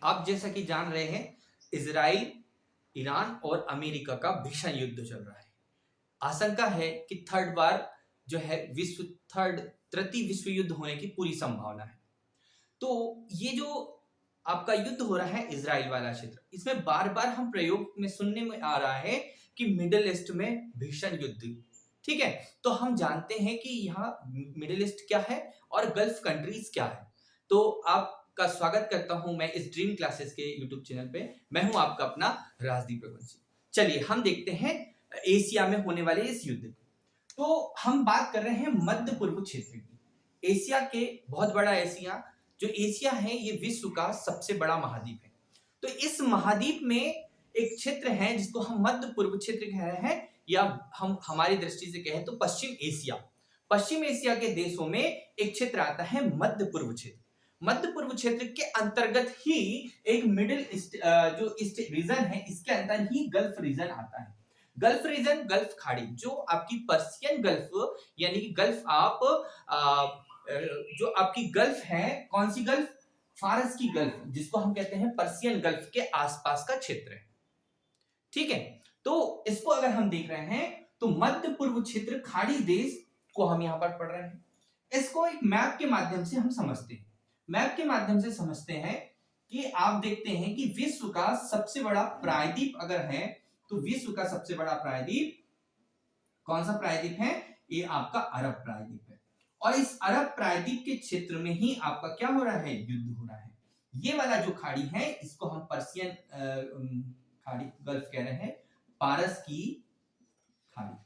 आप जैसा कि जान रहे हैं, इजराइल, ईरान और अमेरिका का भीषण युद्ध चल रहा है। आशंका है कि थर्ड बार जो है तृतीय विश्व युद्ध होने की पूरी संभावना है। तो ये जो आपका युद्ध हो रहा है इजराइल वाला क्षेत्र, इसमें बार बार हम प्रयोग में सुनने में आ रहा है कि मिडिल ईस्ट में भीषण युद्ध। ठीक है, तो हम जानते हैं कि यहाँ मिडिल ईस्ट क्या है और गल्फ कंट्रीज क्या है। तो आपका स्वागत करता हूं मैं इस ड्रीम क्लासेस के यूट्यूब चैनल पे। मैं हूं आपका अपना राजदीप रघुवंशी। चलिए हम देखते हैं एशिया में होने वाले इस युद्ध की। तो हम बात कर रहे हैं मध्य पूर्व क्षेत्र की। एशिया के बहुत बड़ा एशिया, जो एशिया है ये विश्व का सबसे बड़ा महाद्वीप है। तो इस महाद्वीप में एक क्षेत्र है जिसको हम मध्य पूर्व क्षेत्र कह रहे हैं, या हम हमारी दृष्टि से कहें तो पश्चिम एशिया। पश्चिम एशिया के देशों में एक क्षेत्र आता है मध्य पूर्व क्षेत्र। मध्य पूर्व क्षेत्र के अंतर्गत ही एक मिडिल ईस्ट जो ईस्ट रीजन है, इसके अंदर ही गल्फ रीजन आता है। गल्फ रीजन, गल्फ खाड़ी, जो आपकी पर्सियन गल्फ यानी कि गल्फ जो आपकी गल्फ है, कौन सी गल्फ? फारस की गल्फ, जिसको हम कहते हैं पर्सियन गल्फ के आसपास का क्षेत्र है। ठीक है, तो इसको अगर हम देख रहे हैं तो मध्य पूर्व क्षेत्र खाड़ी देश को हम यहां पर पढ़ रहे हैं। इसको एक मैप के माध्यम से हम समझते हैं। मैप के माध्यम से समझते हैं कि आप देखते हैं कि विश्व का सबसे बड़ा प्रायद्वीप अगर है, तो विश्व का सबसे बड़ा प्रायद्वीप कौन सा प्रायद्वीप है? ये आपका अरब प्रायद्वीप है। और इस अरब प्रायद्वीप के क्षेत्र में ही आपका क्या हो रहा है? युद्ध हो रहा है। ये वाला जो खाड़ी है इसको हम पर्सियन खाड़ी गल्फ कह रहे हैं, पारस की खाड़ी।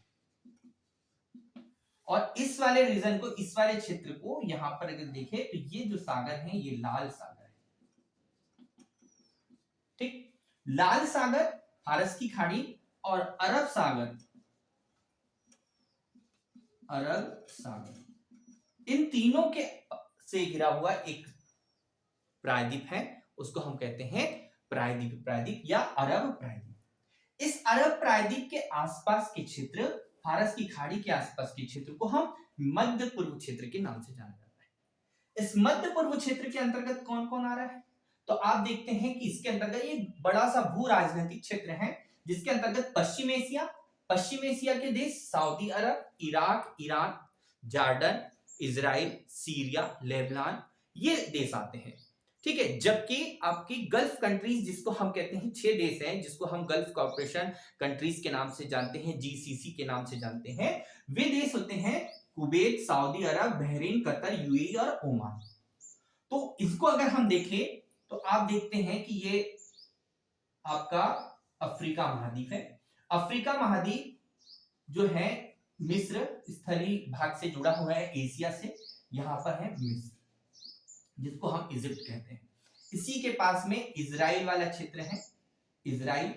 और इस वाले रीजन को, इस वाले क्षेत्र को यहां पर अगर देखें तो ये जो सागर है ये लाल सागर है। ठीक, लाल सागर फारस की खाड़ी और अरब सागर इन तीनों के से घिरा हुआ एक प्रायद्वीप है, उसको हम कहते हैं प्रायद्वीप या अरब प्रायद्वीप। इस अरब प्रायद्वीप के आसपास के क्षेत्र, फारस की खाड़ी के आसपास के क्षेत्र को हम मध्य पूर्व क्षेत्र के नाम से जाना जाता है। इस मध्य पूर्व क्षेत्र के अंतर्गत कौन कौन आ रहा है? तो आप देखते हैं कि इसके अंतर्गत एक बड़ा सा भू राजनीतिक क्षेत्र है, जिसके अंतर्गत पश्चिम एशिया के देश Saudi Arab, Iraq, Iran, Jordan, Israel, Syria, Lebanon, ये देश आते हैं। ठीक है, जबकि आपकी गल्फ कंट्रीज, जिसको हम कहते हैं 6 देश हैं, जिसको हम गल्फ कॉर्पोरेशन कंट्रीज के नाम से जानते हैं, जीसीसी के नाम से जानते हैं, वे देश होते हैं कुवैत, सऊदी अरब, बहरीन, कतर, यूएई और ओमान। तो इसको अगर हम देखें तो आप देखते हैं कि ये आपका अफ्रीका महाद्वीप है। अफ्रीका महाद्वीप जो है मिस्र स्थलीय भाग से जुड़ा हुआ है एशिया से। यहां पर है मिस्र, जिसको हम इजिप्ट कहते हैं। इसी के पास में इजराइल वाला क्षेत्र है, इजराइल,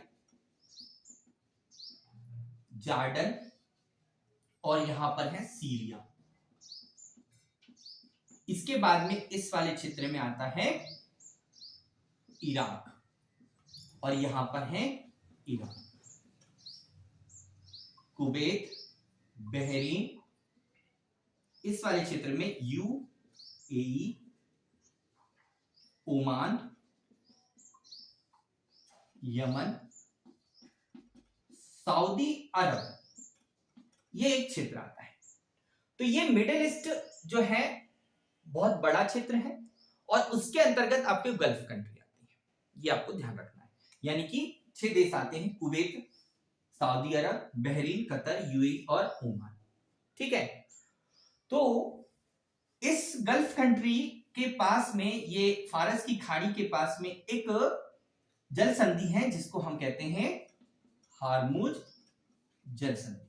जॉर्डन, और यहां पर है सीरिया। इसके बाद में इस वाले क्षेत्र में आता है इराक, और यहां पर है ईरान, कुवैत, बहरीन, इस वाले क्षेत्र में यूएई, ओमान, यमन, सऊदी अरब, ये एक क्षेत्र आता है। तो ये मिडिल ईस्ट जो है बहुत बड़ा क्षेत्र है, और उसके अंतर्गत आपके गल्फ कंट्री आती है, ये आपको ध्यान रखना है। यानी कि 6 देश आते हैं, कुवैत, सऊदी अरब, बहरीन, कतर, यूएई और ओमान। ठीक है, तो इस गल्फ कंट्री के पास में, ये फारस की खाड़ी के पास में एक जल संधि है, जिसको हम कहते हैं हार्मुज जल संधि।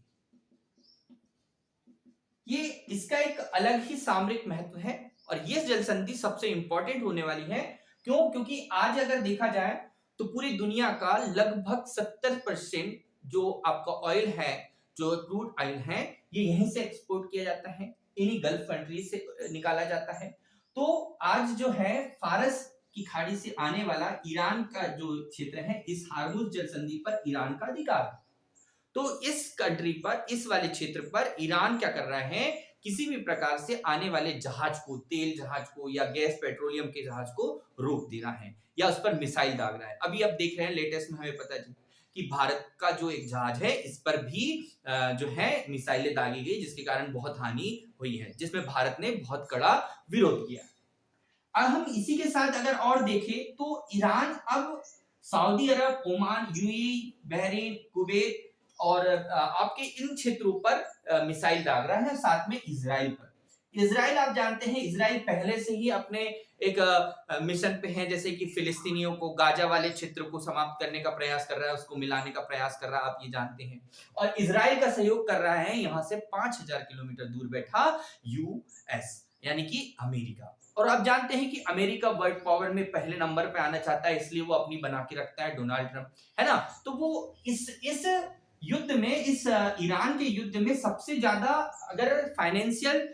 ये इसका एक अलग ही सामरिक महत्व है, और ये जल संधि सबसे इंपॉर्टेंट होने वाली है। क्यों? क्योंकि आज अगर देखा जाए तो पूरी दुनिया का लगभग 70% जो आपका ऑयल है, जो क्रूड ऑयल है, ये यहीं से एक्सपोर्ट किया जाता है, इन्हीं गल्फ कंट्री से निकाला जाता है। तो आज जो है फारस की खाड़ी से आने वाला ईरान का जो क्षेत्र है, इस हार्मुज जल संधि पर ईरान का अधिकार है। तो इस कंट्री पर, इस वाले क्षेत्र पर ईरान क्या कर रहा है किसी भी प्रकार से आने वाले जहाज को, तेल जहाज को या गैस पेट्रोलियम के जहाज को रोक देना है या उस पर मिसाइल दागना है। अभी आप देख रहे हैं लेटेस्ट में हमें पता है कि भारत का जो एक जहाज है इस पर भी जो है मिसाइलें दागी गई, जिसके कारण बहुत हानि हुई है, जिसमें भारत ने बहुत कड़ा विरोध किया। अब हम इसी के साथ अगर और देखें तो ईरान अब सऊदी अरब, ओमान, यूएई, बहरीन, कुवैत और आपके इन क्षेत्रों पर मिसाइल दाग रहा है, साथ में इजराइल पर। इजराइल आप जानते हैं, इजराइल पहले से ही अपने एक मिशन पे है, जैसे कि फिलिस्तीनियों को, गाजा वाले क्षेत्र को समाप्त करने का प्रयास कर रहा है, उसको मिलाने का प्रयास कर रहा है, आप ये जानते हैं। और इजराइल का सहयोग कर रहा है यहां से 5000 किलोमीटर दूर बैठा यूएस, यानी कि अमेरिका। और आप जानते हैं कि अमेरिका वर्ल्ड पावर में पहले नंबर पे आना चाहता है, इसलिए वो अपनी बना के रखता है डोनाल्ड ट्रंप, है ना। तो वो इस युद्ध में, इस ईरान के युद्ध में सबसे ज्यादा अगर फाइनेंशियल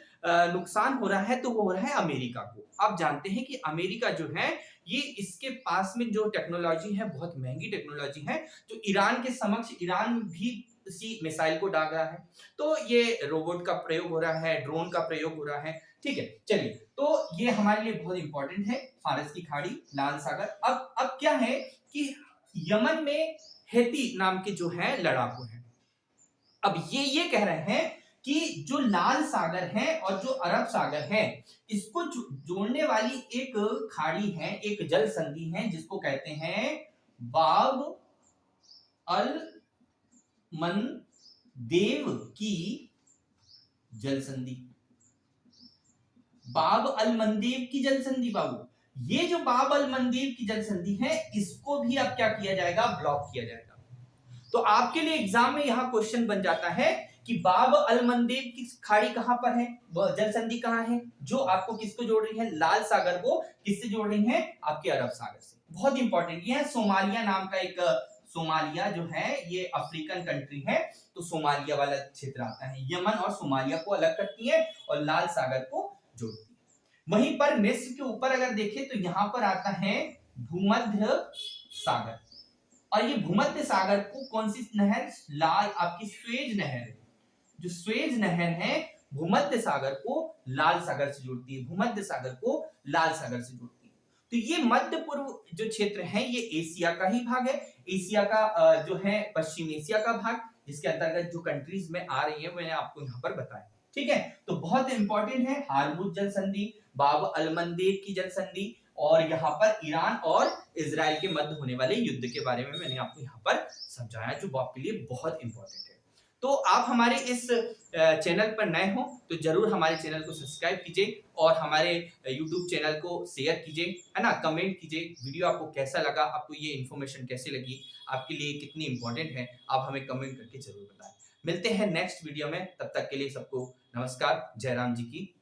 नुकसान हो रहा है तो वो हो रहा है अमेरिका को। आप जानते हैं कि अमेरिका जो है ये इसके पास में जो टेक्नोलॉजी है बहुत महंगी टेक्नोलॉजी है, जो ईरान के समक्ष ईरान भी इसी मिसाइल को दाग रहा है। तो ये रोबोट का प्रयोग हो रहा है, ड्रोन का प्रयोग हो रहा है, ठीक है। चलिए, तो ये हमारे लिए बहुत इंपॉर्टेंट है, फारस की खाड़ी, लाल सागर। अब क्या है कि यमन में हेती नाम के जो है लड़ाकू हैं। अब ये कह रहे हैं कि जो लाल सागर है और जो अरब सागर है, इसको जोड़ने वाली एक खाड़ी है, एक जल संधि है, जिसको कहते हैं बाब अल मंदेव की जल संधि। बाब अल मंदेव की जल संधि बाबू, ये जो बाब अल मंदेव की जल संधि है, इसको भी अब क्या किया जाएगा, ब्लॉक किया जाएगा। तो आपके लिए एग्जाम में यहां क्वेश्चन बन जाता है कि बाब अल मंदेव की खाड़ी कहां पर है, जल संधि कहां है, जो आपको किसको जोड़ रही है, लाल सागर को किससे जोड़ रही है, आपके अरब सागर से। बहुत इंपॉर्टेंट ये है। सोमालिया नाम का एक, सोमालिया जो है ये अफ्रीकन कंट्री है, तो सोमालिया वाला क्षेत्र आता है, यमन और सोमालिया को अलग करती है और लाल सागर को जोड़ती है। वहीं पर मिस्र के ऊपर अगर देखें तो यहां पर आता है भूमध्य सागर, और ये भूमध्य सागर को कौन सी नहर, लाल आपकी स्वेज नहर, जो स्वेज नहर है भूमध्य सागर को लाल सागर से जोड़ती है, भूमध्य सागर को लाल सागर से जोड़ती है। तो ये मध्य पूर्व जो क्षेत्र है ये एशिया का ही भाग है, एशिया का जो है पश्चिम एशिया का भाग, जिसके अंतर्गत जो कंट्रीज में आ रही है मैंने आपको यहाँ पर बताया, ठीक है। तो बहुत इंपॉर्टेंट है हारमुज जल संधि, बाब अल मंदेव की जल संधि, और यहाँ पर ईरान और इजराइल के मध्य होने वाले युद्ध के बारे में मैंने आपको यहाँ पर समझाया, जो आपके लिए बहुत इंपॉर्टेंट है। तो आप हमारे इस चैनल पर नए हो तो जरूर हमारे चैनल को सब्सक्राइब कीजिए और हमारे YouTube चैनल को शेयर कीजिए, है ना, कमेंट कीजिए वीडियो आपको कैसा लगा, आपको ये इन्फॉर्मेशन कैसी लगी, आपके लिए कितनी इंपॉर्टेंट है, आप हमें कमेंट करके जरूर बताएं। मिलते हैं नेक्स्ट वीडियो में, तब तक के लिए सबको नमस्कार, जय राम जी की